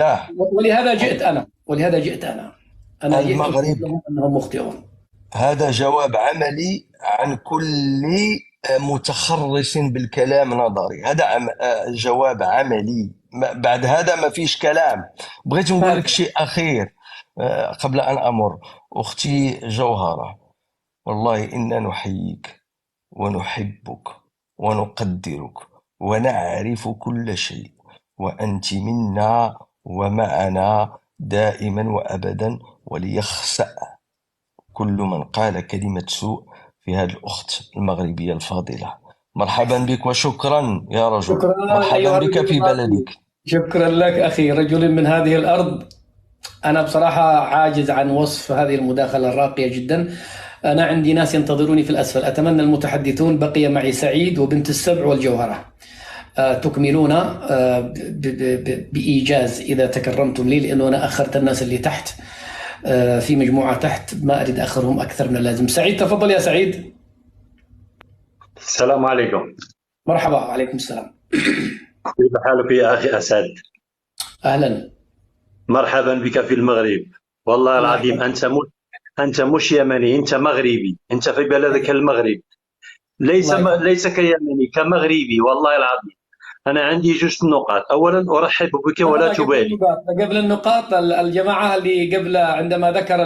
لا، ولهذا جئت أنا جئت المغرب. أقول لهم أنهم مخطئون. هذا جواب عملي عن كل متخرص بالكلام نظري. هذا جواب عملي. بعد هذا ما فيش كلام. بغيت نقول لك شيء أخير قبل أن أمر. أختي جوهرة، والله إنا نحييك ونحبك ونقدرك ونعرف كل شيء، وأنت منا ومعنا دائما وأبدا، وليخسأ كل من قال كلمة سوء في هذه الأخت المغربية الفاضلة. مرحبا بك وشكرا يا رجل. شكرا مرحبا أيها بك الرجل في الراقي. بلدك. شكرا لك أخي، رجل من هذه الأرض. أنا بصراحة عاجز عن وصف هذه المداخلة الراقية جدا. أنا عندي ناس ينتظروني في الأسفل. أتمنى المتحدثون، بقي معي سعيد وبنت السبع والجوهرة، تكملون بإيجاز إذا تكرمتم لي، لأنه أنا أخرت الناس اللي تحت في مجموعة تحت، ما أريد أخرهم أكثر من اللازم. سعيد تفضل يا سعيد. السلام عليكم. مرحبا. عليكم السلام. كيف حالك يا أخي أسد؟ أهلا. مرحبا بك في المغرب. والله الله العظيم يحفظك. أنت مش يمني، أنت مغربي، أنت في بلدك المغرب. الله يحفظك. ليس كيمني، كمغربي والله العظيم. أنا عندي جزء نقاط. أولا أرحب بك ولا لحظة تبالي. قبل النقاط، الجماعة اللي قبل عندما ذكر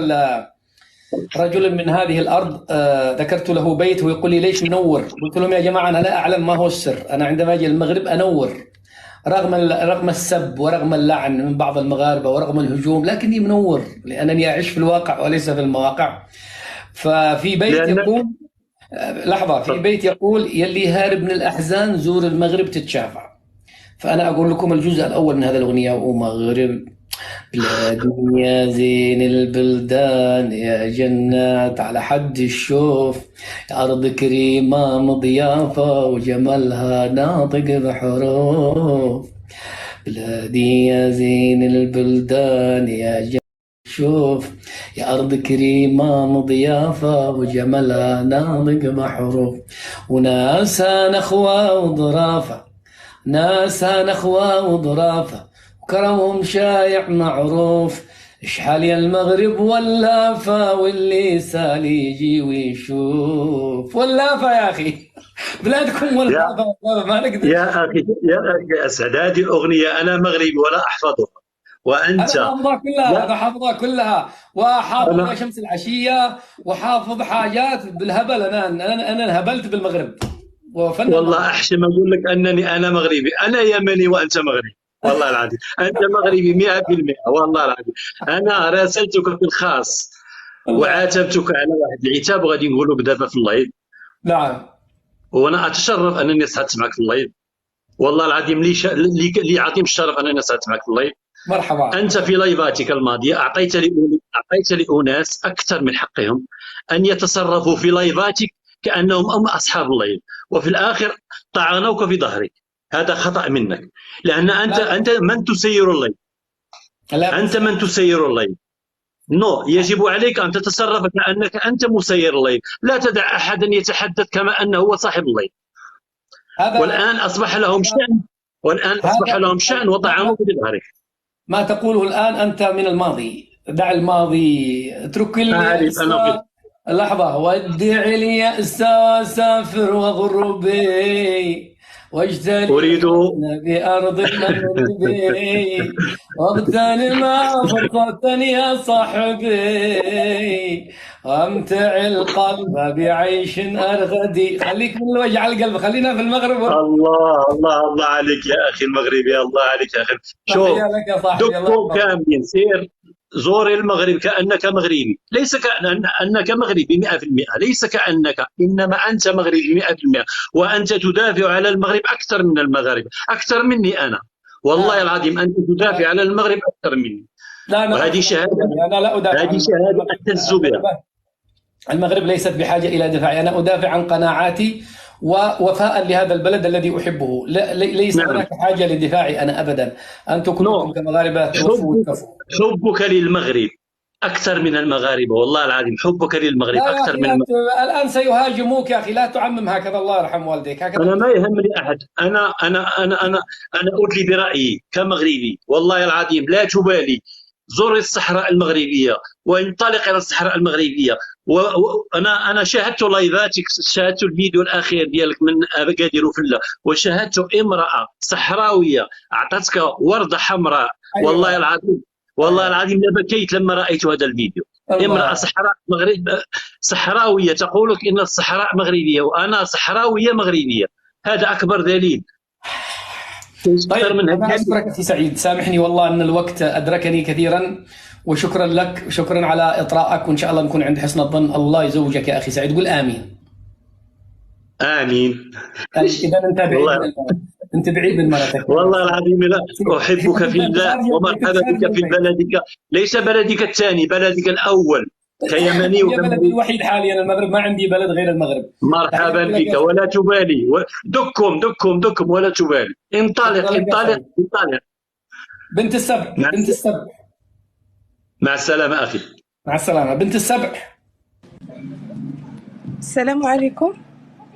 رجل من هذه الأرض، ذكرت له بيت ويقول لي ليش منور؟ قلت لهم يا جماعة أنا لا أعلم ما هو السر. أنا عندما أجي المغرب أنور، رغم السب ورغم اللعن من بعض المغاربة ورغم الهجوم، لكني منور لأنني أعيش في الواقع وليس في المواقع. ففي بيت لأن يقول، لحظة، في بيت يقول يلي هارب من الأحزان زور المغرب تتشافى. فأنا أقول لكم الجزء الأول من هذه الأغنية: ومغرب بلادي يا زين البلدان، يا جنات على حد الشوف، يا أرض كريمة مضيافة وجمالها ناطق بحروف. بلادي يا زين البلدان، يا جنات شوف، يا أرض كريمة مضيافة وجمالها ناطق بحروف. وناسها نخوة وظرافة، ناسها نخوة وظرافة، وكرمهم شايع معروف. اشحال يا المغرب ولافة، واللي سال يجي ويشوف. ولافة يا أخي، بلادكم يا ولافة. ما نقدر. يا أسد، هذه الأغنية أنا مغربي ولا أحفظها. وأنت أنا لا. حافظها كلها، وحافظ يا أنا شمس العشية، وحافظ حاجات بالهبل. أنا انهبلت بالمغرب وفن والله المغرب. أحسن أقول لك أنني أنا مغربي. أنا يمني وأنت مغربي. والله العظيم أنت مغربي 100%. والله العظيم أنا راسلتك في الخاص الله. وعاتبتك على واحد العتاب غادي نقولوا دابا في اللايف. نعم. وأنا أتشرف أنني صحت معك في اللايف. والله العظيم لي عظيم الشرف أنني صحت معك في اللايف. مرحبا. أنت في لايفاتك الماضية أعطيت لأناس أكثر من حقهم أن يتصرفوا في لايفاتك كأنهم هم أصحاب اللايف، وفي الآخر طعنوك في ظهرك. هذا خطأ منك، لأن لا أنت من تسير اللايف. لا أنت بس. من تسير اللايف. يجب عليك أن تتصرف كأنك أنت مسير اللايف. لا تدع أحدا يتحدث كما أنه هو صاحب اللايف. هذا والآن أصبح لهم شأن والآن أصبح هذا لهم شأن وطعنوك في ظهرك. ما تقوله الآن أنت من الماضي. دع الماضي، اترك أعرف اليأس. أنا في لحظة. ودع اليأس وسافر وغربي، واجتلي أريد الحزن بأرض المغرب، واغتنم فرصة يا صاحبي، وامتع القلب بعيش أرغدي. خليك من وجع القلب، خلينا في المغرب. الله عليك يا اخي المغربي. الله عليك يا اخي. تحية شوف، لك يا صاحبي، الله دكتور يحفظك. كاملين سير زور المغرب كانك مغربي. ليس كانك مغربي 100%. ليس كانك، انما انت مغربي 100%. وانت تدافع على المغرب اكثر من المغاربه، اكثر مني انا. والله لا العظيم انت تدافع على المغرب اكثر مني. لا، أنا وهذه أعتذر شهاده والله. أنا لا أدافع عن هذه المغرب. شهاده اعتز بها. المغرب ليست بحاجة إلى دفاعي. أنا أدافع عن قناعاتي ووفاء لهذا البلد الذي أحبه. ليس نعم. هناك حاجة لدفاعي أنا أبدا. أنتم نو كلكم كمغاربة توفوا حبك وتكفوا. حبك للمغرب اكثر من المغاربه، والله العظيم حبك للمغرب لا يا اكثر اخي من لا المغرب. الان سيهاجموك يا اخي، لا تعمم هكذا، الله يرحم والديك هكذا. انا ما يهمني احد، انا ادلي برايي كمغربي، والله العظيم لا تبالي. زور الصحراء المغربيه وانطلق الى الصحراء المغربيه. وانا شاهدت لايفاتك، شاهدت الفيديو الاخير ديالك من اكادير فله، وشاهدت امراه صحراويه اعطتك ورده حمراء. أيوة. والله العظيم، والله العظيم لبكيت لما رايت هذا الفيديو. امراه صحراويه تقول لك ان الصحراء مغربيه، وانا صحراويه مغربيه. هذا اكبر دليل. طيب أنا أشكرك أخي سعيد، سامحني والله أن الوقت أدركني كثيرا، وشكرا لك وشكرا على إطراءك، وإن شاء الله نكون عند حسن الظن. الله يزوجك يا أخي سعيد، قل آمين. آمين. إذا أنت بعيد أنت بعيد من مرتك. والله العظيم لا أحبك في الله، ومرحبا بك في بلدك، ليس بلدك الثاني، بلدك الأول كيمني. هي بلدي الوحيد حاليا المغرب، ما عندي بلد غير المغرب. مرحبا بك ولا تبالي، دكم ولا تبالي. انطلق. بنت السبع. مع السلامة أخي. مع السلامة بنت السبع. السلام عليكم.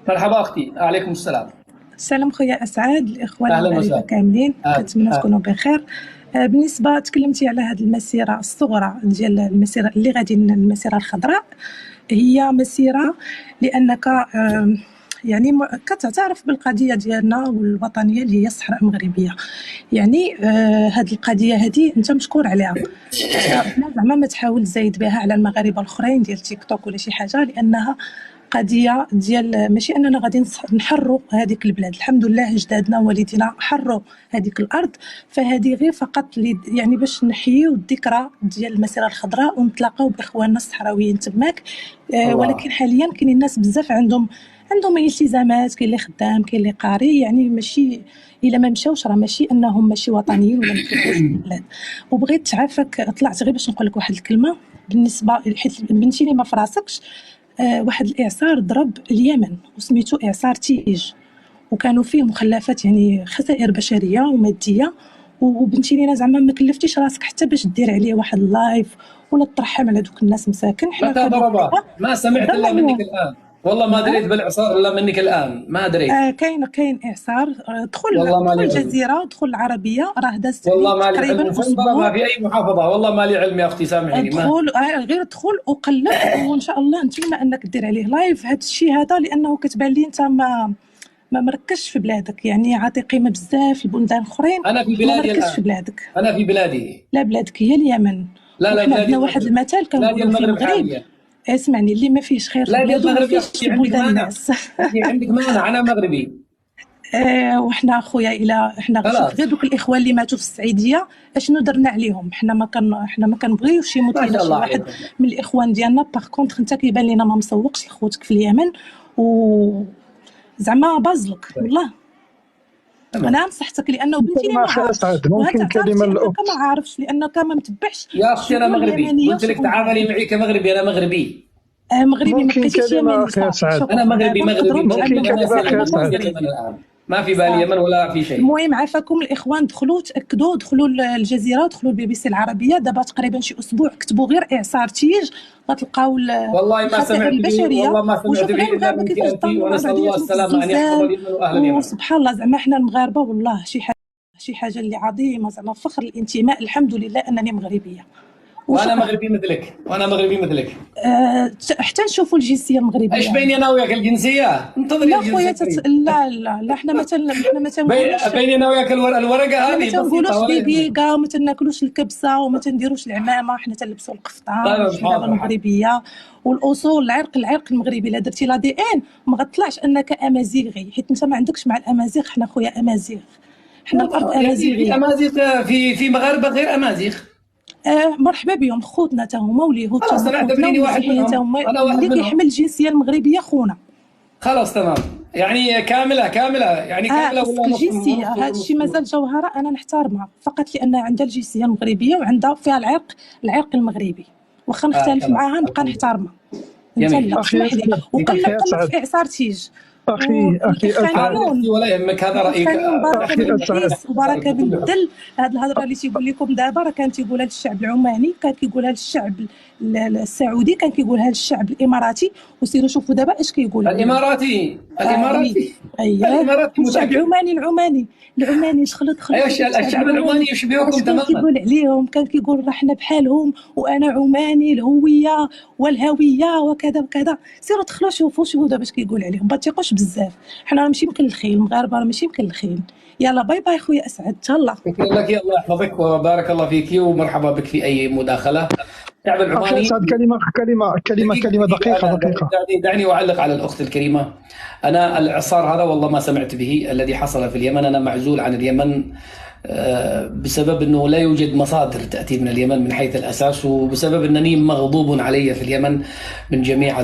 مرحبا أختي. عليكم السلام. السلام خويا أسعد، الإخوان المغاربة كاملين، كنتمنى تكونوا بخير. بالنسبة تكلمتي على هذه المسيرة الصغرى ديال المسيرة اللي غادي المسيرة الخضراء، هي مسيرة لأنك يعني كتعترف بالقضية ديالنا والوطنية اللي هي الصحراء المغربية. يعني هذه القضية هذه أنت مشكور عليها، زعما ما تحاول تزايد بها على المغاربة الآخرين ديال تيك توك ولا شي حاجة، لأنها قضيه ديال ماشي اننا غادي نحروا هذيك البلاد. الحمد لله جدادنا ووالدينا حروا هذيك الارض، فهذه غير فقط يعني باش نحييو الذكرى ديال المسيره الخضراء ونتلاقاو باخواننا الصحراويين تماك. ولكن حاليا كاينين الناس بزاف عندهم التزامات، كاين اللي خدام، كاين اللي قاري، يعني ماشي الا ما مشاوش راه ماشي انهم ماشي وطنيين ولا مكيفاش البلاد. وبغيت تعافاك، طلعت غير باش نقول لك واحد الكلمه بالنسبه حيت بنتي لي ما فراسكش. واحد الإعصار ضرب اليمن وسميتو إعصار تيج، وكانوا فيه مخلفات يعني خسائر بشرية ومادية، وبنتي لينا زعما ما كلفتيش راسك حتى باش دير عليه واحد اللايف ولا ترحم على دوك الناس مساكن. حنا ما سمعت الا منك الآن، والله ما دريت بالإعصار الا منك الآن، ما دريت. كاين إعصار. دخل الجزيرة، دخل العربية، راه داز تقريبا أسبوع. ما في أي محافظة، والله ما لي علم يا أختي، سامحيني. غير دخل وقلب، وإن شاء الله نتمنى أنك دير عليه لايف هذا الشيء هذا، لأنه كتبان لي أنت ما مركزش في بلادك، يعني عاطي قيمة بزاف البلدان الآخرين. أنا في بلادي الآن. في بلادك. أنا في بلادي. لا بلادك هي اليمن. لا عندنا واحد المثل كنقولوا في المغرب، اسمعني، اللي ما فيهش خير لا بلادو ما فيهش بلدان الناس. عندك مانع، أنا مغربي. وحنا خويا الى حنا غير دوك الاخوان اللي ماتوا في السعيديه اشنو درنا عليهم؟ حنا ما كنبغيوش يموت لنا شي واحد من الاخوان ديالنا. باغ كونطخ انت كيبان لينا ما مسوقش لخوتك في اليمن، و زعما بازلك والله. انا نصحتك لانه بنتي ما عارفش، ممكن كلمه ما عارفش لانك ما متبعش. يا اختي انا مغربي، قلت لك تعاملي معي كمغربي، انا مغربي. مغربي ما بقيتيش يمني. انا مغربي ممكن ما في بالي يمن ولا في شيء. المهم عافاكم الاخوان، دخلوا تاكدوا، دخلوا الجزيره، دخلوا البي بي سي العربيه. دابا تقريبا شي اسبوع كتبوا غير اعصار تيج، غتلقاو والله ما سمعت البشريه. والله ما سمعت به الا منك انت، ونسال الله السلامه ان يحفظ اليمن واهل اليمن. سبحان الله، زعما حنا المغاربه والله شي حاجه اللي عظيمه، زعما فخر الانتماء. الحمد لله انني مغربيه، وانا مغربي مثلك. حتى نشوفوا الجنسيه المغربيه. ايش بيني انا وياك الجنسيه؟ انتظري لا خويا لا حنا ما تنقولوش بيني انا وياك الورقه هذه، ما تنقولوش بيبيكا، وما تناكلوش الكبسه، وما تنديروش العمامه، حنا تنلبسوا القفطان الشنابه المغربيه والاصول. العرق المغربي. الا درتي لا دي ان ما غطلعش انك امازيغي، حيت انت ما عندكش مع الامازيغ. حنا خويا امازيغ، حنا الارض امازيغيه. امازيغ في مغاربه غير امازيغ. مرحبا بهم، خوتنا تا هما واليهود تا هما، اعتبريني واحد منهم. اللي كيحمل الجنسيه المغربيه خونا. خلاص تمام، يعني كامله يعني كامله ولا الجنسيه. هذا الشيء مازال جوهره انا نحترمها، فقط لان عندها الجنسيه المغربيه وعندها فيها العرق المغربي، واخا نختلف معاها نبقى نحترمها. انت لا اسمح لي. وقلب في اعصار تيج، أخي أسعد ولا يهمك، هذا رأيك. بركة بالقيس وبركة بالدل. هذه الهضرة اللي تيقول لكم دابا راه كان تيقولها للشعب العماني، كان كيقولها للشعب السعودي، كان كيقولها للشعب الإماراتي، وسيروا شوفوا دابا اش كيقولوا الإماراتي. ايوه الشعب العماني دخلوا ايوه الشعب العماني يشبهكم تماما. كان كيقول عليهم، كان كيقول راه حنا بحالهم وانا عماني الهويه والهويه وكذا وكذا. سيروا دخلوا شوفوا دابا اش كيقول عليهم، ما تيقوش بزاف. حنا راه ماشي مكلخين، المغاربه راه ماشي مكلخين. يلا باي باي خويا اسعد، تهلا. شكرا لك، الله يحفظك وبارك الله فيك، ومرحبا بك في اي مداخله. الشعب العماني. أسعد كلمة دقيقة. دعني أعلق على الأخت الكريمة. أنا الإعصار هذا والله ما سمعت به الذي حصل في اليمن. أنا معزول عن اليمن بسبب أنه لا يوجد مصادر تأتي من اليمن من حيث الأساس، وبسبب أنني مغضوب علي في اليمن من جميع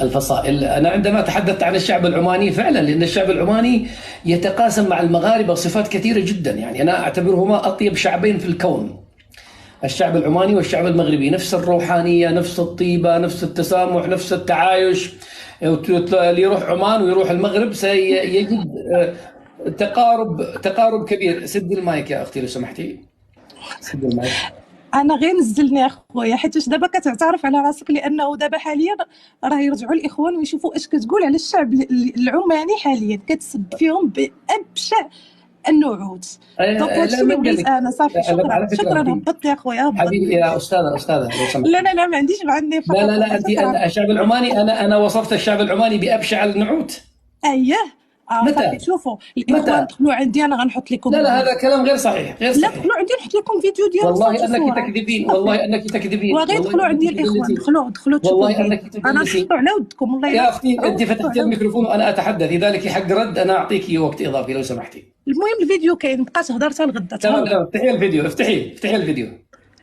الفصائل. أنا عندما تحدثت عن الشعب العماني فعلا، لأن الشعب العماني يتقاسم مع المغاربة صفات كثيرة جدا، يعني أنا أعتبرهما أطيب شعبين في الكون، الشعب العماني والشعب المغربي. نفس الروحانية، نفس الطيبة، نفس التسامح، نفس التعايش. اللي يروح عمان ويروح المغرب سيجد تقارب كبير. سد المايك يا أختي لو سمحتي، سد المايك. انا غير نزلني اخويا حيت دابا كتعترف على راسك، لانه دابا حاليا راه يرجعوا الاخوان ويشوفوا اش كتقول على الشعب العماني حاليا، كتسب فيهم بابشع النعوت. دونك هادشي اللي بغيت انا. صافي شكرا هبطت يا خويا. حبيبي يا استاذه لا ما عنديش معني فقط. لا انت الشعب العماني، انا وصفت الشعب العماني بابشع النعوت. اييه متى؟ شوفوا الاخوان دخلوا عندي انا غنحط لكم. لا هذا كلام غير صحيح. لا دخلوا عندي نحط لكم فيديو ديال والله انك تكذبين، والله انك تكذبين. وغير دخلوا عندي الاخوان، دخلوا تشوفوا. والله انك تكذبين. انا نحطوا على ودكم. والله يا اختي انت فتحتي الميكروفون وانا اتحدث، لذلك حق رد انا اعطيك وقت اضافي لو سمحتي. المهم الفيديو كاين، بقات هضرتها الغدا. تمام افتحي الفيديو، افتحي الفيديو.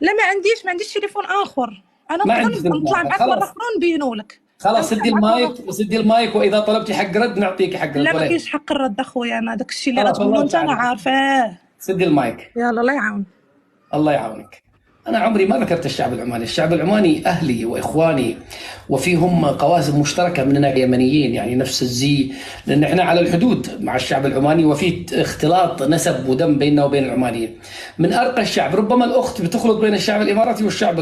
لا ما عنديش تليفون اخر. انا نطلع معك مره اخرى نبينوا لك. خلاص سدي المايك واذا طلبتي حق رد نعطيك حق رد. لا ما كاينش حق الرد اخويا، انا داك الشيء اللي غتقولوا انت انا عارفاه. سدي المايك. يلا الله يعاون. الله يعاونك. انا عمري ما ذكرت الشعب العماني، الشعب العماني اهلي واخواني، وفيهم قواسم مشتركه مننا اليمنيين، يعني نفس الزي، لان احنا على الحدود مع الشعب العماني وفي اختلاط نسب ودم بيننا وبين العمانيين. من ارقى الشعب، ربما الاخت بتخلط بين الشعب الاماراتي والشعب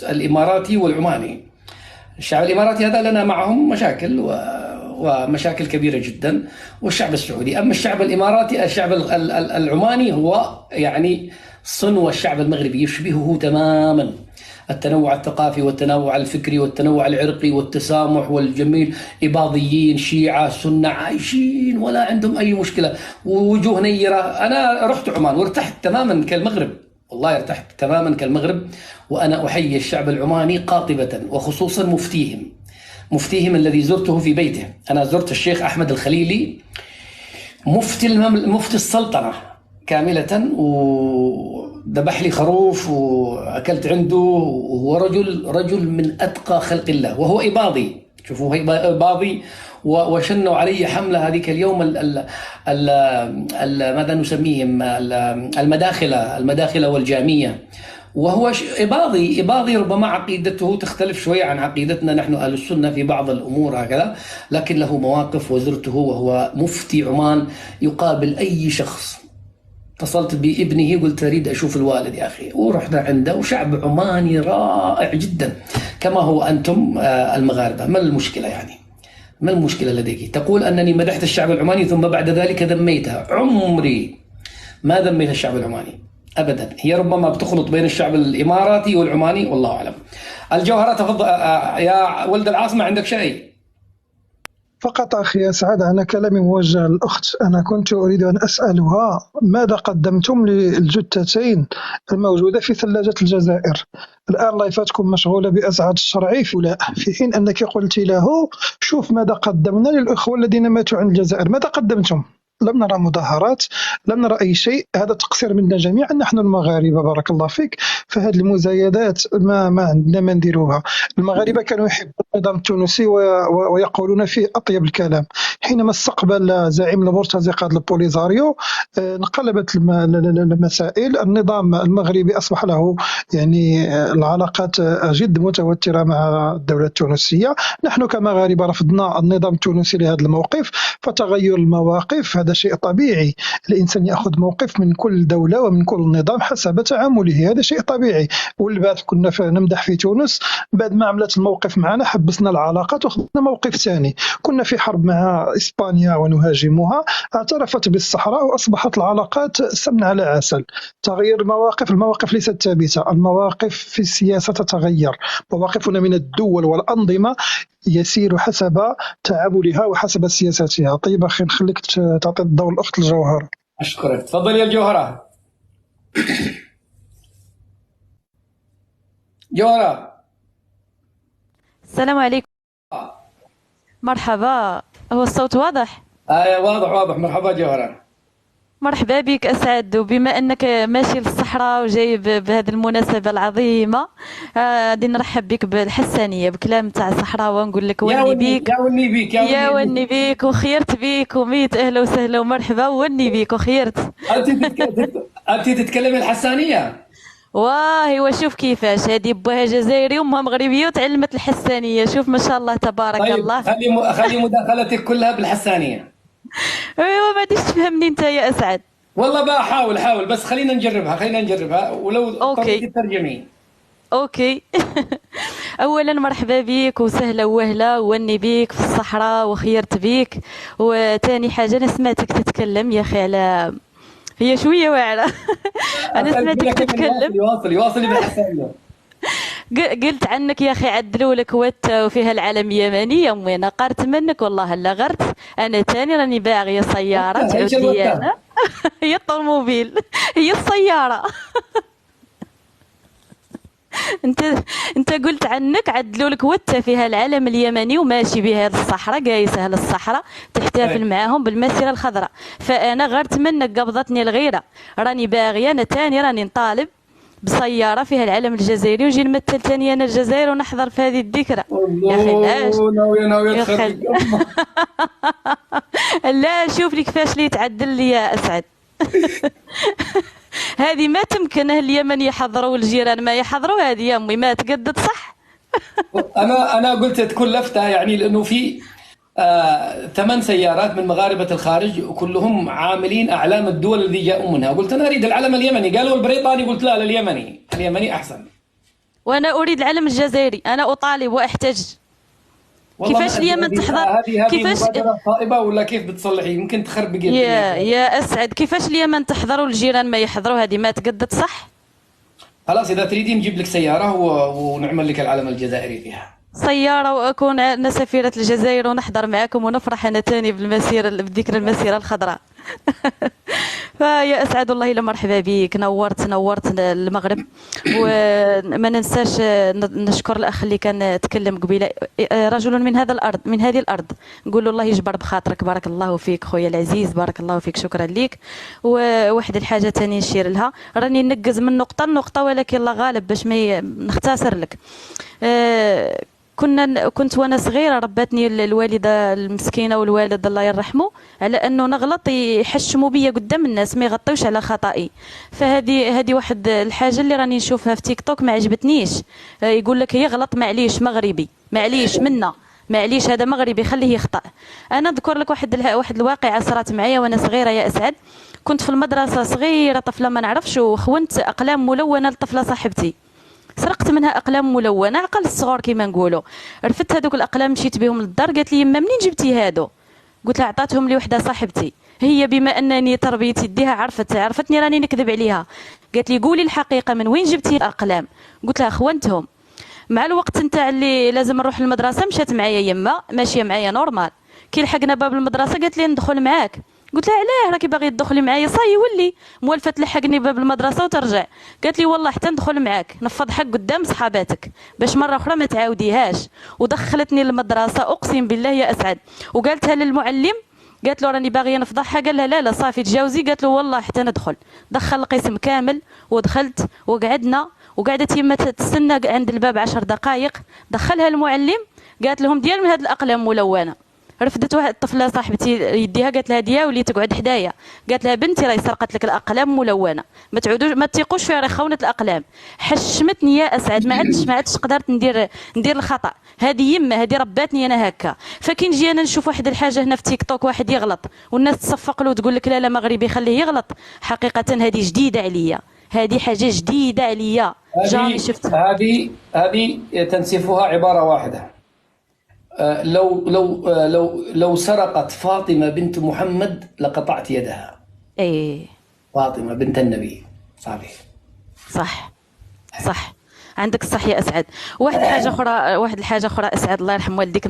الاماراتي والعماني. الشعب الإماراتي هذا لنا معهم مشاكل ومشاكل كبيرة جدا، والشعب السعودي. أما الشعب الإماراتي، الشعب العماني هو يعني صنو الشعب المغربي، يشبهه تماما. التنوع الثقافي والتنوع الفكري والتنوع العرقي والتسامح والجميل. إباضيين، شيعة، سنة، عايشين ولا عندهم أي مشكلة، ووجوه نيرة. أنا رحت عمان وارتحت تماما كالمغرب، والله ارتحت تماما كالمغرب. وأنا أحيي الشعب العماني قاطبة، وخصوصا مفتيهم الذي زرته في بيته. أنا زرت الشيخ أحمد الخليلي مفتي السلطنة كاملة، وذبح لي خروف وأكلت عنده، وهو رجل من أتقى خلق الله، وهو إباضي. شوفوا إباضي، وشنوا علي حملة هذيك اليوم ماذا نسميهم، المداخلة والجامية. وهو إباضي ربما عقيدته تختلف شوية عن عقيدتنا نحن أهل السنة في بعض الأمور هكذا، لكن له مواقف. وزرته وهو مفتي عمان يقابل أي شخص. اتصلت بابنه قلت أريد أشوف الوالد يا أخي، ورحنا عنده. وشعب عماني رائع جدا كما هو أنتم المغاربة. ما المشكلة يعني؟ ما المشكلة لديك؟ تقول أنني مدحت الشعب العماني ثم بعد ذلك ذميتها. عمري ما ذميت الشعب العماني أبدا. هي ربما بتخلط بين الشعب الإماراتي والعماني، والله أعلم. الجوهرة تفضل يا ولد العاصمة، عندك شيء؟ فقط أخي أسعد، أنا كلامي موجه للأخت. أنا كنت أريد أن أسألها ماذا قدمتم للجثتين الموجودة في ثلاجة الجزائر؟ الآن لايفاتكم مشغولة بأسعد الشرعي في حين أنك قلت له شوف ماذا قدمنا للأخوة الذين ماتوا عند الجزائر. ماذا قدمتم؟ لم نرى مظاهرات، لم نرى أي شيء. هذا تقصير منا جميعا نحن المغاربة، بارك الله فيك. فهذه المزايدات ما عندنا ما نديروها. المغاربه كانوا يحبوا النظام التونسي ويقولون فيه اطيب الكلام. حينما استقبل زعيم المرتزقه البوليزاريو انقلبت المسائل. النظام المغربي اصبح له يعني العلاقات جد متوتره مع الدوله التونسيه. نحن كمغاربه رفضنا النظام التونسي لهذا الموقف، فتغير المواقف هذا شيء طبيعي. الانسان ياخذ موقف من كل دوله ومن كل نظام حسب تعامله، هذا شيء طبيعي. والبعد كنا نمدح في تونس، بعد ما عملت الموقف معنا حبسنا العلاقات وخذنا موقف ثاني. كنا في حرب مع اسبانيا ونهاجمها، اعترفت بالصحراء واصبحت العلاقات سمن على عسل. تغيير المواقف ليست ثابته، المواقف في السياسه تتغير. مواقفنا من الدول والانظمه يسير حسب تعاملها وحسب سياساتها. طيب اخي نخليك تعطي الضوء الاخت الجوهره. اشكرك، تفضل يا الجوهره. جوهره، السلام عليكم. مرحبا، هو الصوت واضح؟ واضح. مرحبا جوهره. مرحبا بك أسعد. وبما أنك ماشي للصحراء وجاي بهذه المناسبة العظيمة، غادي نرحب بك بالحسانية بكلام تاع الصحراء ونقول لك وني بيك يا وني بيك وخيرت بيك وميت أهلا وسهلا ومرحبا وني بيك وخيرت. أنت تتكلمي الحسانية؟ واه وشوف كيفاش هذه بوها جزائري وامها مغربيه وتعلمت الحسانيه. شوف ما شاء الله تبارك طيب الله. خلي مداخلتك كلها بالحسانيه. ايوا ما غاديش تفهمني انت يا اسعد. والله بقى حاول بس خلينا نجربها ولو اوكي ترجمي. اوكي. اولا مرحبا بك وسهلا وهلا وني بيك في الصحراء وخيرت بيك. وثاني حاجه انا سمعتك تتكلم يا اخي على هي شويه واعره. انا سمعتك تتكلم يواصلي بالحسانيه. قلت عنك يا اخي عدلوا لك وفيها العلم اليمني يا امي. انا قارت منك والله هلا غرت. انا تاني راني باغيه سياره تعود لي انا. هي الطوموبيل هي السياره. انت قلت عنك عدلوا لك فيها العلم اليمني وماشي بها الصحراء قايسه للصحراء تحتفل معاهم بالمسيره الخضراء. فانا غرت منك قبضتني الغيره. راني باغيه انا تاني راني نطالب بسياره فيها العلم الجزائري ونجي نمثل ثاني انا الجزائر ونحضر في هذه الذكرى. يا اخي لاش ناوية لا شوف لي كيفاش لي يتعدل لي يا اسعد. هذه ما تمكن اليمن يحضروا والجيران ما يحضروا. هذه يا امي ما تقدد صح. انا قلت تكون لفته يعني لانه في 8 سيارات من مغاربة الخارج وكلهم عاملين أعلام الدول الذي جاءوا منها. قلت أنا أريد العلم اليمني، قالوا البريطاني، قلت لا اليمني أحسن. وأنا أريد العلم الجزائري. أنا أطالب وأحتج. كيفاش اليمن تحضر؟ كيفاش مبادرة صائبة ولا كيف بتصلحي؟ يمكن تخربقي يا أسعد. كيفاش اليمن تحضر والجيران ما يحضروا؟ هذه ما تقدد صح. خلاص إذا تريدين نجيب لك سيارة ونعمل لك العلم الجزائري فيها. سيارة وأكون أنا سفيرة الجزائر ونحضر معكم ونفرح أنا تاني بالمسيرة بذكر المسيرة الخضراء. فيا أسعد الله إلا مرحبا بك. نورت المغرب. وما ننساش نشكر الأخ اللي كان تكلم قبيله، رجل من هذه الأرض. نقول له الله يجبر بخاطرك. بارك الله فيك خويا العزيز، بارك الله فيك، شكرا ليك. وواحد الحاجة تانية نشير لها، راني ننقز من نقطة لنقطة ولكن الله غالب باش ما نختصر لك. كنت وانا صغيره ربتني الوالده المسكينه والوالد الله يرحمه على انه نغلط يحشموا بيا قدام الناس ما يغطيوش على خطئي. فهذه واحد الحاجه اللي راني نشوفها في تيك توك ما عجبتنيش. يقول لك يغلط معليش مغربي، معليش منا، معليش هذا مغربي خليه يخطأ. انا نذكر لك واحد الواقعه صارت معايا وانا صغيره يا اسعد. كنت في المدرسه صغيره طفله ما نعرفش، وخونت اقلام ملونه لطفله صاحبتي. سرقت منها اقلام ملونه عقل الصغار كيما نقولوا. رفدت هذوك الاقلام مشيت بهم للدار. قالت لي يما منين جبتي هادو؟ قلت لها عطاتهم لي وحده صاحبتي. هي بما انني تربيت يديها عرفتني راني نكذب عليها. قالت لي قولي الحقيقه من وين جبتي الاقلام؟ قلت لها خونتهم. مع الوقت نتاع اللي لازم نروح للمدرسه مشات معايا يما ماشيه معايا نورمال. كي لحقنا باب المدرسه قالت لي ندخل معاك. قلت لها علاه راكي باغي تدخلي معايا؟ صاي ولي موالفه تلحقني باب المدرسه وترجع. قالت لي والله حتى ندخل معاك نفض حق قدام صحاباتك باش مره اخرى ما تعاوديهاش. ودخلتني للمدرسه اقسم بالله يا اسعد، وقالتها للمعلم قالت له راني باغيه نفضحها، قال لها لا لا صافي تجاوزي. قالت له والله حتى ندخل. دخل القسم كامل ودخلت وقعدنا، وقعدت يما تستنى عند الباب 10 دقائق. دخلها المعلم، قالت لهم ديال من هاد الاقلام ملونه. رفدت واحد الطفله صاحبتي يديها، قالت لها ديا ولي تقعد حدايا. قالت لها بنتي راهي سرقت لك الاقلام ملونه، ما تعودوش ما تيقوش فيها، راهي خونه الاقلام. حشمتني يا اسعد، ما عدتش قدرت ندير الخطا. هذه يما هذه رباتني انا هكا. فكي نجي انا نشوف واحد الحاجه هنا في تيك توك، واحد يغلط والناس تصفق له وتقول لك لا لا مغربي خليه يغلط، حقيقه هذه جديده عليا، هذه حاجه جديده عليا جاني شفتها. هذه تنسيفها عباره واحده. لو سرقت فاطمة بنت محمد لقطعت يدها. ايه فاطمة بنت النبي. صح عندك الصح يا اسعد. واحد الحاجه اخرى اسعد، الله يرحم والديك،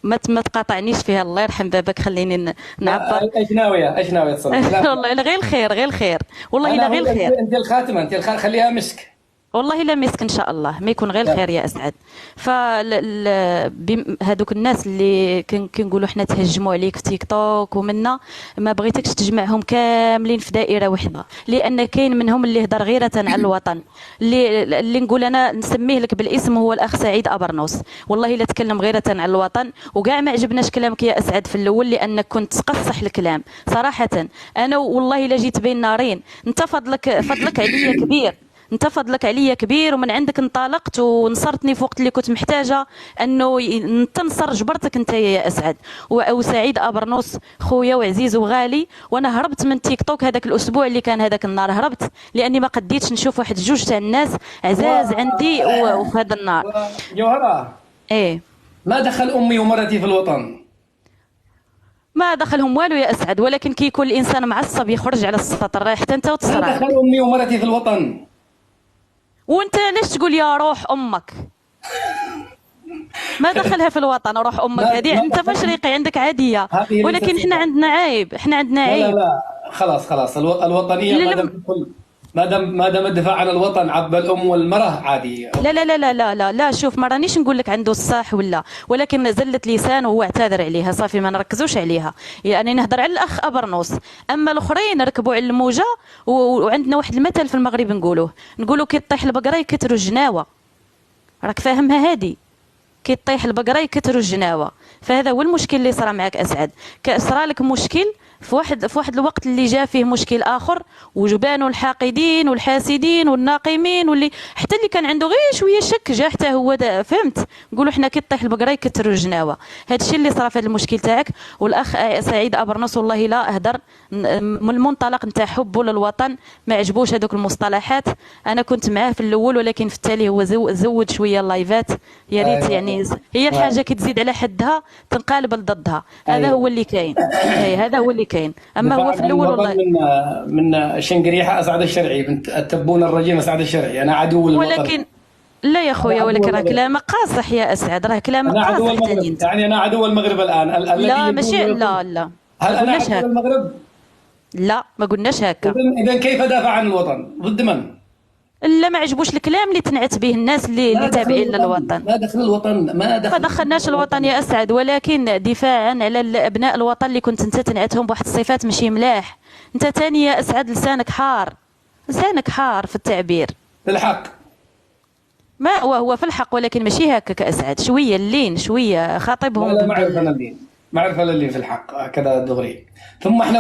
ما تقاطعنيش فيها، الله يرحم بابك، خليني نعبر. ايش ناويه تصلي؟ والله غير الخير والله لا غير الخير. انت الخاتمه، انت خليها مسك. والله لا مسك ان شاء الله، ما يكون غير الخير يا اسعد. هذوك الناس اللي كنقولوا حنا تهجموا عليك في تيك توك ومنا، ما بغيتكش تجمعهم كاملين في دائره واحده، لان كاين منهم اللي هضر غيره على الوطن، اللي نقول انا نسميه لك بالاسم، هو الاخ سعيد ابرنوس. والله لا تكلم غيره على الوطن، وكاع ما عجبناش كلامك يا اسعد في الاول، لانك كنت تقصح الكلام صراحه. انا والله لا جيت بين نارين. انت فضلك عليا كبير، انت فضلك عليا كبير، ومن عندك انطلقت ونصرتني في وقت اللي كنت محتاجه انه تنصر. جبرتك انت يا اسعد. وسعيد ابرنوس خويا وعزيز وغالي، وانا هربت من تيك توك هذاك الاسبوع اللي كان هذاك النهار، هربت لاني ما قديتش نشوف واحد جوج تاع الناس عزاز عندي وفي هذا النهار. جوهره، ايه ما دخل امي ومرتي في الوطن؟ ما دخلهم والو يا اسعد، ولكن كي يكون الانسان معصب يخرج على السطر، حتى انت وتصرع. ما دخل امي ومرتي في الوطن. وانت ليش تقول يا روح امك؟ ما دخلها في الوطن روح امك، هذه انت مشرقي عندك عاديه، ولكن احنا عندنا عيب، لا خلاص الوطنيه ما دام الدفاع عن الوطن عب الام والمراه عادي. لا لا لا لا لا لا شوف، ما رانيش نقول لك عنده الصح ولا، ولكن زلت لسان وهو اعتذر عليها، صافي ما نركزوش عليها. يعني نهضر على الاخ ابرنوس، اما الاخرين ركبوا على الموجه. وعندنا واحد المثل في المغرب نقولوا كي طيح البقره يكثروا الجناوه، راك فاهمها هذه؟ كي طيح البقره يكثروا الجناوه. فهذا هو المشكل اللي صرا معك اسعد. صرا لك مشكل في واحد الوقت اللي جاء فيه مشكل اخر، وجبانوا الحاقدين والحاسدين والناقمين، واللي حتى اللي كان عنده غير شويه شك جا حتى هو فهمت. نقولوا حنا كي طيح البقره يكثروا الجناوه. هذا الشيء اللي صرا في هذا المشكل تاعك. والاخ سعيد ابرنوس والله لا اهدر من المنطلق نتاع حبه للوطن، ما عجبوش هذوك المصطلحات. انا كنت معاه في الاول، ولكن في التالي هو زود شويه اللايفات. يا ريت يعني هي الحاجه كي تزيد على حدها تنقلب لضدها. هذا هو اللي كاين. هذا هو اللي كاين. اما هو في الاول والله من شنقريحه اسعد الشرعي، بنت التبون الرجيم اسعد الشرعي، انا عدو الوطن. ولكن لا يا خويا، ولكن راه كلامك قاصح يا اسعد، راه كلامك قاصح. يعني انا عدو المغرب الان لا ماشي لا هل انا عدو المغرب؟ لا ما قلناش هكا. اذا كيف دافع عن الوطن؟ ضد من؟ لا ما عجبوش الكلام اللي تنعت به الناس اللي تابعين للوطن. ما دخل الوطن، ما دخلناش الوطن يا اسعد، ولكن دفاعا على ابناء الوطن اللي كنت انت تنعتهم بواحد الصفات ماشي ملاح. انت ثاني يا اسعد لسانك حار في التعبير. في الحق ما هو في الحق، ولكن ماشي هكا كاسعد، شويه اللين، شويه خاطبهم. لا ما اعرف انا اللين، ما اعرف انا اللين في الحق هكذا دغري. ثم احنا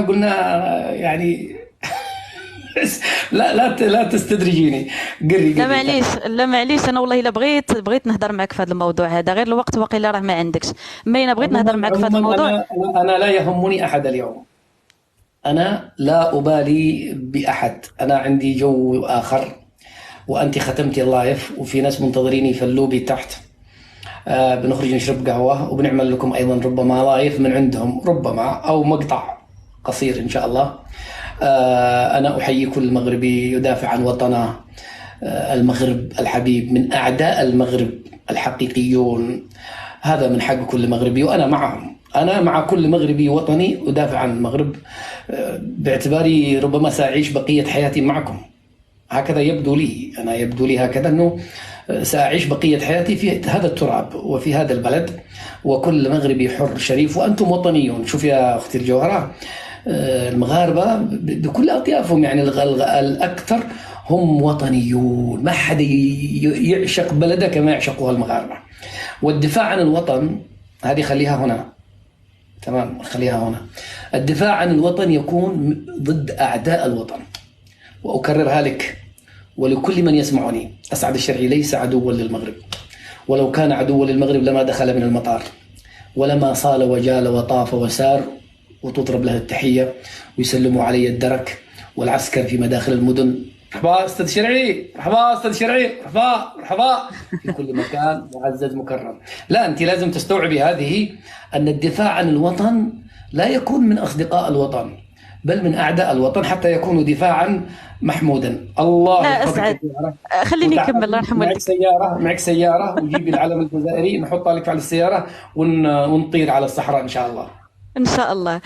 قلنا يعني لا تستدرجيني. قري لا معليش انا والله الا بغيت نهضر معك في هذا الموضوع هذا، غير الوقت واقيلا راه ما عندكش. ما انا بغيت نهضر معك في هذا الموضوع. انا لا يهمني احد اليوم، انا لا ابالي باحد، انا عندي جو اخر. وانت ختمتي اللايف، وفي ناس منتظريني في اللوبي تحت. بنخرج نشرب قهوه، وبنعمل لكم ايضا ربما لايف من عندهم، ربما او مقطع قصير ان شاء الله. أنا أحيي كل مغربي يدافع عن وطنه. المغرب الحبيب من أعداء المغرب الحقيقيون، هذا من حق كل مغربي، وأنا معهم. أنا مع كل مغربي وطني أدافع عن المغرب، باعتباري ربما سأعيش بقية حياتي معكم. هكذا يبدو لي، أنا يبدو لي هكذا أنه سأعيش بقية حياتي في هذا التراب وفي هذا البلد، وكل مغربي حر شريف وأنتم وطنيون. شوف يا أختي الجوهرة، المغاربة بكل أطيافهم يعني الأكثر هم وطنيون، ما حد يعشق بلده كما يعشقها المغاربة. والدفاع عن الوطن هذه خليها هنا، تمام، خليها هنا. الدفاع عن الوطن يكون ضد أعداء الوطن. وأكررها لك ولكل من يسمعني، أسعد الشرعي ليس عدوا للمغرب، ولو كان عدوا للمغرب لما دخل من المطار، ولما صال وجال وطاف وسار، وتضرب له التحية ويسلموا علي الدرك والعسكر في مداخل المدن. مرحبا أستاذ شرعي، مرحبا أستاذ شرعي، مرحبا مرحبا، في كل مكان معزز مكرم. لا، أنت لازم تستوعبي هذه، أن الدفاع عن الوطن لا يكون من أصدقاء الوطن بل من أعداء الوطن، حتى يكون دفاعا محمودا. الله لا أسعد، خليني أكمل الله يرحمه. معك سيارة وجيبي العلم الجزائري نحطها لك على السيارة ونطير على الصحراء إن شاء الله. ان شاء الله.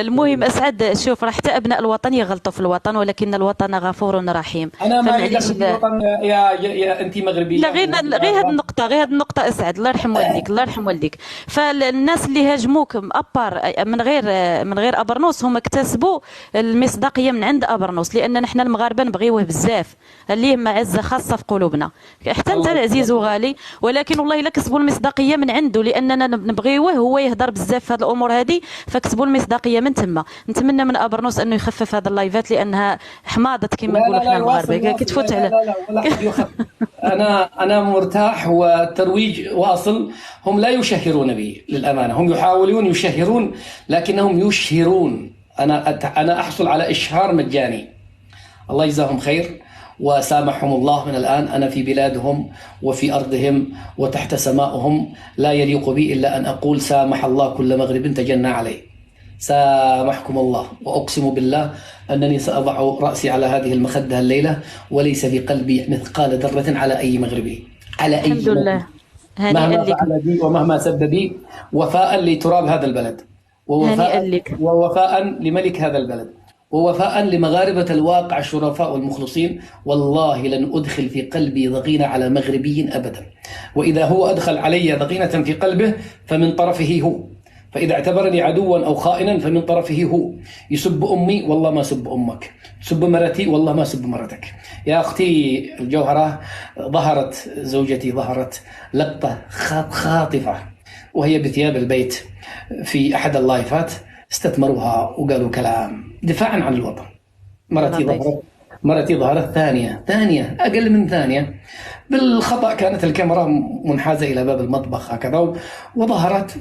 المهم اسعد، شوف راه حتى ابناء الوطن يغلطوا في الوطن، ولكن الوطن غفور رحيم. انا ما عنديش الوطن يا انت مغربيه. لا غير هذه النقطه، غير هذه النقطه اسعد، الله يرحم والديك، الله يرحم والديك. فالناس اللي هاجموك ابار من غير ابرنوس هم اكتسبوا المصداقيه من عند ابرنوس، لان نحن المغاربه نبغيوه بزاف، ليه معزه خاصه في قلوبنا، حتى انت العزيز وغالي، ولكن والله الا كسبوا المصداقيه من عنده، لاننا نبغيوه هو يهضر بزاف في هذه الامور هذه، فكسبوا المصداقيه من تما. نتمنى من ابرنوس انه يخفف هذه اللايفات، لانها حماضت كما نقولوا حنا المغاربه كتفوت على. انا مرتاح، والترويج واصل. هم لا يشهرون بي للامانه، هم يحاولون يشهرون لكنهم يشهرون. انا احصل على اشهار مجاني، الله يجزاهم خير وسامحهم الله. من الآن أنا في بلادهم وفي أرضهم وتحت سمائهم، لا يليق بي إلا أن أقول سامح الله كل مغرب تجنى عليه، سامحكم الله. وأقسم بالله أنني سأضع رأسي على هذه المخدة الليلة وليس في قلبي مثقال ذرة على أي مغربي، على أي الحمد لله، مهما فعل بي ومهما سب بي، وفاء لتراب هذا البلد، ووفاء لملك هذا البلد، ووفاء لمغاربة الواقع الشرفاء والمخلصين. والله لن أدخل في قلبي ضغينة على مغربي أبدا، وإذا هو أدخل علي ضغينة في قلبه فمن طرفه هو، فإذا اعتبرني عدوا أو خائنا فمن طرفه هو. يسب أمي والله ما سب أمك، سب مرتي والله ما سب مرتك. يا أختي الجوهرة، ظهرت زوجتي، ظهرت لقطة خاطفة وهي بثياب البيت في أحد اللايفات، استثمروها وقالوا كلام دفاعا عن الوطن. مرتي ظهرت ثانية أقل من ثانية بالخطأ، كانت الكاميرا منحازة إلى باب المطبخ هكذا، وظهرت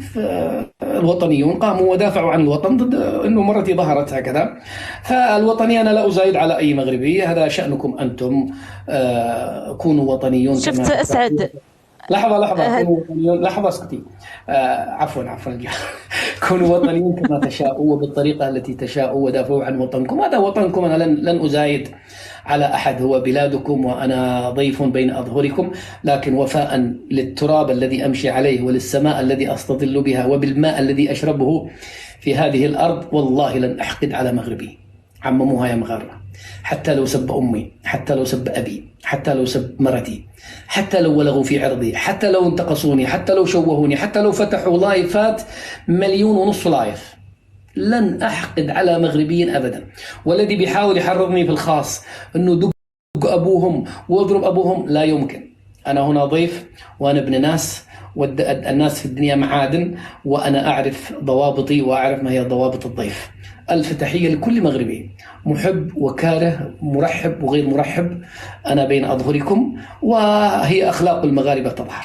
الوطنيون قاموا ودافعوا عن الوطن ضد أنه مرتي ظهرت هكذا. فالوطني أنا لا أزايد على أي مغربي، هذا شأنكم أنتم، كونوا وطنيون. شفت أسعد، لحظة اسكتي، عفوا كونوا وطنيين كما تشاءوا وبالطريقة التي تشاءوا، ودافعوا عن وطنكم، هذا وطنكم. أنا لن أزايد على أحد، هو بلادكم وأنا ضيف بين أظهركم، لكن وفاء للتراب الذي أمشي عليه وللسماء الذي أستظل بها وبالماء الذي أشربه في هذه الأرض، والله لن أحقد على مغربي. عمموها يا مغاربة، حتى لو سب أمي، حتى لو سب أبي، حتى لو سب مرتي، حتى لو ولغوا في عرضي، حتى لو انتقصوني، حتى لو شوهوني، حتى لو فتحوا لايفات 1.5 مليون لايف، لن أحقد على مغربي أبدا. والذي بيحاول يحرضني في الخاص أنه دق أبوهم واضرب أبوهم، لا يمكن. أنا هنا ضيف وأنا ابن ناس، والناس في الدنيا معادن، وأنا أعرف ضوابطي وأعرف ما هي ضوابط الضيف. ألف تحية لكل مغربي، محب وكاره، مرحب وغير مرحب، أنا بين أظهركم، وهي أخلاق المغاربة تظهر.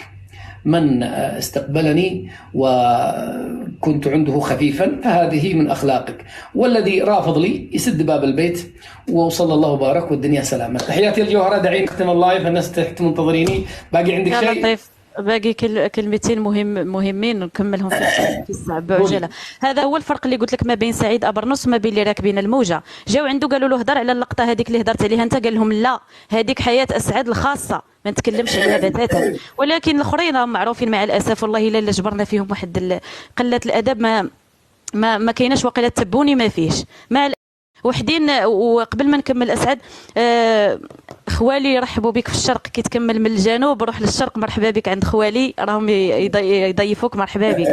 من استقبلني وكنت عنده خفيفا فهذه من أخلاقك، والذي رافض لي يسد باب البيت، وصلى الله وبارك والدني سلامة. تحياتي الجوهرة، دعيني أختم اللايف، الناس تحت منتظريني. باقي عندك شيء؟ باقي كلمتين مهمين نكملهم في الساعة بعجلة. هذا هو الفرق اللي قلت لك ما بين سعيد أبرنوس وما بين اللي راكبين الموجة. جاو عنده قالوا له هضر على اللقطة هذيك اللي هضرت عليها انت، قال لهم لا، هذيك حياة أسعد الخاصة ما نتكلمش عليها بتاتا. ولكن الاخرين راهم معروفين مع الاسف، والله الا جبرنا فيهم واحد قله الادب ما كايناش، واقيلا تبوني ما فيهش. وحدين. وقبل ما نكمل اسعد، خوالي يرحبوا بك في الشرق، كي تكمل من الجنوب روح للشرق، مرحبا بك عند خوالي، راهم يضيفوك، مرحبا بك.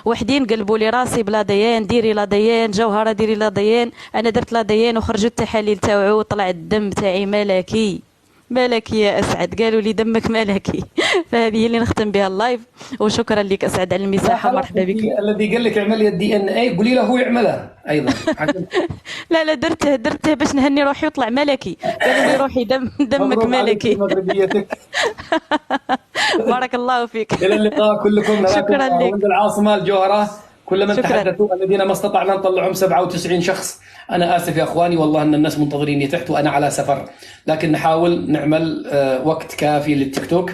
وحدين قلبوا لي راسي بلا ديان، ديري لا ديان، جوهره ديري لا ديان، انا درت لا ديان وخرجوا التحاليل تاوعو وطلع الدم تاعي ملكي. ملكي يا اسعد، قالوا لي دمك ملكي. فهذه هي اللي نختم بها اللايف، وشكرا لك اسعد على المساحه، مرحبا بك. الذي قال لك اعملي الدي ان اي قولي له هو يعملها ايضا. لا درته باش نهني روحي وطلع ملكي، قالوا لي روحي دمك ملكي. بارك الله فيك. الى اللقاء كلكم. شكرا لك. عند العاصمه الجوهره كل من تحدثوا الذين ما استطعنا نطلعهم 97 شخص. أنا آسف يا أخواني، والله أن الناس منتظريني تحت وأنا على سفر، لكن نحاول نعمل وقت كافي للتيك توك.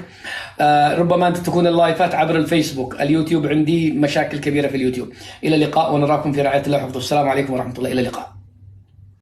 ربما أنت تكون اللايفات عبر الفيسبوك. اليوتيوب عندي مشاكل كبيرة في اليوتيوب. إلى اللقاء ونراكم في رعاية الله وحفظه. السلام عليكم ورحمة الله. إلى اللقاء.